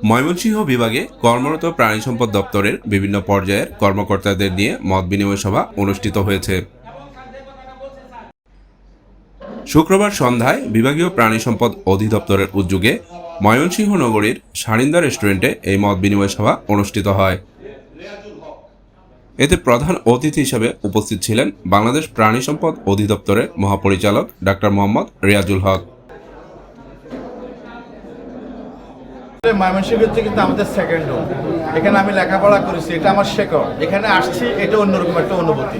ময়মনসিংহ বিভাগে কর্মরত প্রাণী সম্পদ দপ্তরের বিভিন্ন পর্যায়ের কর্মকর্তাদের নিয়ে মত বিনিময় সভা অনুষ্ঠিত হয়েছে। শুক্রবার সন্ধ্যায় বিভাগীয় প্রাণী সম্পদ অধিদপ্তরের উদ্যোগে ময়মনসিংহ নগরীর সারিন্দা রেস্টুরেন্টে এই মত বিনিময় সভা অনুষ্ঠিত হয়। এতে প্রধান অতিথি হিসেবে উপস্থিত ছিলেন বাংলাদেশ প্রাণী সম্পদ অধিদপ্তরের মহাপরিচালক ডাক্তার মোহাম্মদ রিয়াজুল হক। ময়মনসিংহ হচ্ছে কিন্তু আমাদের সেকেন্ড হোম। এখানে আমি লেখাপড়া করেছি, এটা আমার শেখর। এখানে আসছি, এটা অন্যরকম একটা অনুভূতি।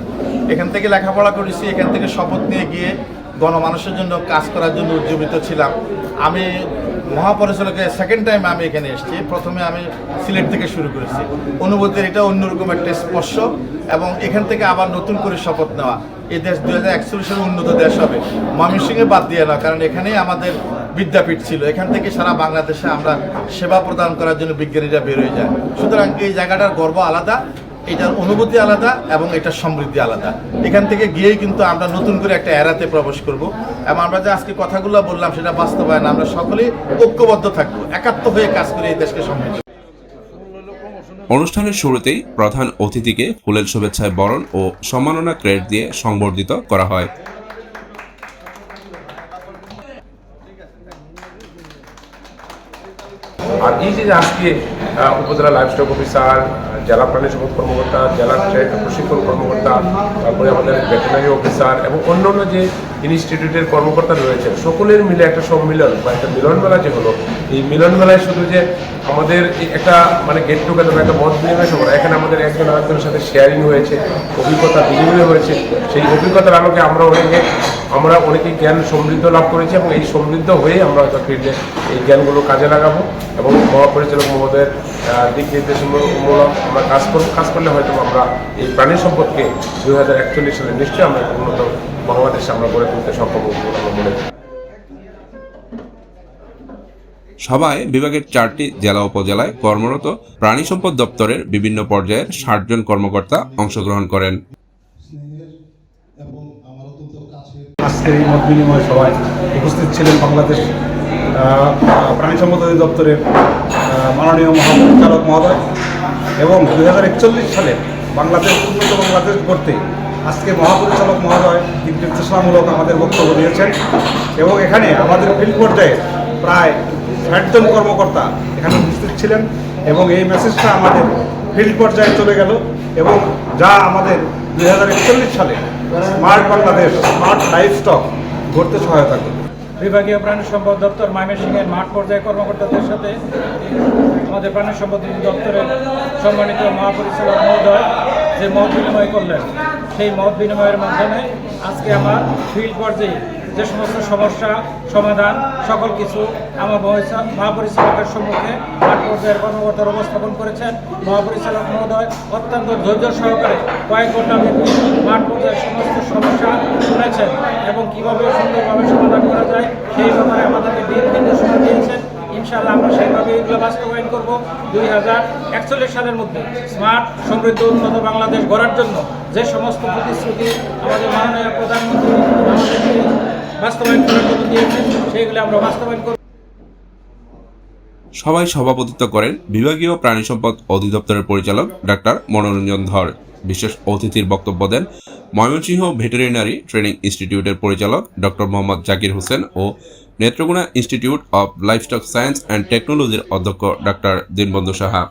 এখান থেকে লেখাপড়া করেছি, এখান থেকে শপথ নিয়ে গিয়ে গণমানুষের জন্য কাজ করার জন্য উজ্জীবিত ছিলাম। আমি মহাপরিচালকের সেকেন্ড টাইম আমি এখানে এসেছি। প্রথমে আমি সিলেট থেকে শুরু করেছি। অনুভূতির এটা অন্যরকম একটা স্পর্শ, এবং এখান থেকে আবার নতুন করে শপথ নেওয়া। এই দেশ 2041 সালে উন্নত দেশ হবে, ময়মনসিংহে বাদ দিয়ে না, কারণ এখানেই আমাদের বিদ্যাপীঠ ছিল। এখান থেকে সারা বাংলাদেশে আমরা সেবা প্রদান করার জন্য বিজ্ঞানীরা বেরোয় যায়। সুতরাং এই জায়গাটার গর্ব আলাদা, এটার অনুভূতি আলাদা, এবং এটার সমৃদ্ধি আলাদা। এখান থেকে গিয়েই কিন্তু আমরা নতুন করে একটা এরাতে প্রবেশ করব, এবং আমরা যে আজকে কথাগুলো বললাম সেটা বাস্তবায়ন, আমরা সকলেই ঐক্যবদ্ধ থাকবো, একাত্ম হয়ে কাজ করে এই দেশকে সমৃদ্ধ। অনুষ্ঠানের শুরুতেই প্রধান অতিথিকে ফুলের শুভেচ্ছায় বরণ ও সম্মাননা ক্রেস্ট দিয়ে সংবর্ধিত করা হয়। আর এই যে আজকে উপজেলা লাইভস্টক অফিসার, জেলা প্রাণী সম্পদ কর্মকর্তা, জেলা প্রশিক্ষণ কর্মকর্তা, তারপরে আমাদের ভেটেরিনারি অফিসার এবং অন্যান্য যে ইনস্টিটিউটের কর্মকর্তা রয়েছেন, সকলের মিলে একটা সম্মিলন বা একটা মিলনমেলা যে হলো, এই মিলনমেলায় শুধু যে আমাদের একটা মানে গেট টুগেদার, একটা মত বিনিময় সভা, এখানে আমাদের একজন আরেকজনের সাথে শেয়ারিং হয়েছে, অভিজ্ঞতা বিনিময় হয়েছে। সেই অভিজ্ঞতার আলোকে আমরা অনেকে জ্ঞান সমৃদ্ধ লাভ করেছি, এবং এই সমৃদ্ধ হয়ে আমরা হয়তো ফিল্ডে এই জ্ঞানগুলো কাজে লাগাবো, এবং মহাপরিচালক মহোদয়ের দিক নির্দেশমূলক আমরা কাজ করলে হয়তো আমরা এই প্রাণী সম্পদকে 2041 সালে নিশ্চয়ই আমরা একটা উন্নত বাংলাদেশে আমরা গড়ে তুলতে সক্ষম হব আমরা মনে করি। সভায় বিভাগের 4টি জেলা উপজেলায় কর্মরত প্রাণী সম্পদ দপ্তরের বিভিন্ন পর্যায়ের 60 জন কর্মকর্তা অংশগ্রহণ করেন। আজকের এই মত বিনিময় সভায় উপস্থিত ছিলেন বাংলাদেশ প্রাণী সম্পদ অধিদপ্তরের মাননীয় মহাপরিচালক মহোদয়, এবং 2041 সালে বাংলাদেশ উন্নত বাংলাদেশ গড়তে আজকে মহাপরিচালক মহোদয় দিক নির্দেশনামূলক আমাদের বক্তব্য দিয়েছেন, এবং এখানে আমাদের ফিল্ড পর্যায়ে প্রায় 60 জন কর্মকর্তা এখানে উপস্থিত ছিলেন, এবং এই মেসেজটা আমাদের ফিল্ড পর্যায়ে চলে গেল, এবং যা আমাদের 2041 সালে স্মার্ট বাংলাদেশ, স্মার্ট লাইভস্টক গড়তে সহায়তা করবে। বিভাগীয় প্রাণী সম্পদ দপ্তর ময়মনসিংহের মাঠ পর্যায়ে কর্মকর্তাদের সাথে আমাদের প্রাণী সম্পদ দপ্তরের সম্মানিত মহাপরিচালক মহোদয় যে মত বিনিময় করলেন, সেই মত বিনিময়ের মাধ্যমে আজকে আমার ফিল্ড পর্যায়ে যে সমস্ত সমস্যা সমাধান সকল কিছু আমার মহাপরিচালকের সম্মুখে মাঠ পর্যায়ের কর্মকর্তারা উপস্থাপন করেছেন। মহাপরিচালক মহোদয় অত্যন্ত ধৈর্য সহকারে কয়েক ঘন্টা মাঠ পর্যায়ের সমস্ত সমস্যা শুনেছেন, এবং কীভাবে সুন্দরভাবে সমাধান করা যায় সেই ব্যাপারে আমাদেরকে দিক নির্দেশনা দিয়েছেন। ইনশাআল্লাহ আমরা সেইভাবে এগুলো বাস্তবায়ন করব। 2041 সালের মধ্যে স্মার্ট, সমৃদ্ধ, উন্নত বাংলাদেশ গড়ার জন্য যে সমস্ত প্রতিশ্রুতি আমাদের মাননীয় প্রধানমন্ত্রী আমাদেরকে বাস্তবায়ন করার জন্য দিয়েছেন, সেইগুলো আমরা বাস্তবায়ন করব। সভায় সভাপতিত্ব করেন বিভাগীয় প্রাণী সম্পদ অধিদপ্তরের পরিচালক ডাক্তার মনোরঞ্জন ধর। বিশেষ অতিথির বক্তব্য দেন ময়মনসিংহ ভেটেরিনারি ট্রেনিং ইনস্টিটিউটের পরিচালক ডক্টর মোহাম্মদ জাকির হোসেন ও Netrokona institute of livestock science and টেকনোলজির অধ্যক্ষ ডাক্তার দীনবন্ধু সাহা।